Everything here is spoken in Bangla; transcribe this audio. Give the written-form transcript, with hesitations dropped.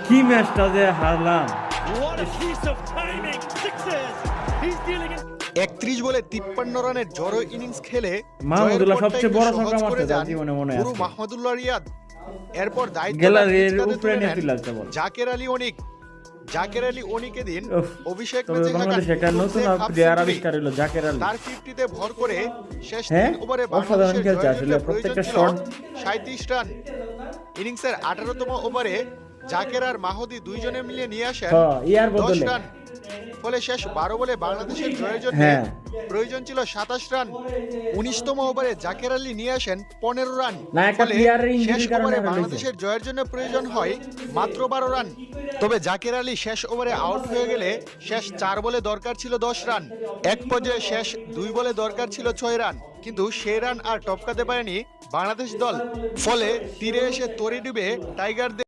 কি ম্যাচটা যে হারলাম। What a piece of timing! Sixes! He's dealing in ৩১ বলে ৫৩ রানের জড়ো ইনিংস খেলে মাহমুদুল্লাহ জয়ের সবচেয়ে পথটা বড় একটু ছক্কা সহজ মারছে করে তার যান জীবনে মনে গুরু আছে। মাহমুদুল্লাহ রিয়াদ। এরপর দায়িত্ব গ্যালারির উপরে নিয়ে তুলছে বল। জাকের আলী অনিক এদিন উফ, অভিষেক তবে ম্যাচে বাংলাদেশে একটা নতুন প্লেয়ার আবিষ্কার হলো জাকের আলী। তার 50-তে ভর করে শেষ হ্যাঁ, 3 ওভারে অসাধারণ বাংলাদেশের খেলছে জয়ের আসলে, জন্য প্রত্যেকটা প্রয়োজন ছিল শট 37 রান। ইনিংসের 18তম ওভারে জাকের আর মাহদি দুইজনে মিলে নিয়ে আসেন ইয়ার 10 বদলে রান। ফলে শেষ 12 বলে বাংলাদেশের জয়ের জন্য হ্যাঁ। প্রয়োজন ছিল 27 রান। 19তম ওভারে জাকের আলী নিয়ে আসেন 15 রান। না, একটা ফলে প্লেয়ারের শেষ ইনজুরির কারণে ওভারে হারা বাংলাদেশের জয়ের জন্য প্রয়োজন হয় মাত্র 12 রান। তবে জাকের আলী শেষ ওভারে আউট হয়ে গেলে শেষ 4 বলে দরকার ছিল 10 রান। এক পর্যায়ে শেষ 2 বলে দরকার ছিল 6 রান, কিন্তু সেই রান আর টপকাতে পারেনি বাংলাদেশ দল। ফলে তীরে এসে তরি ডুবে টাইগারদের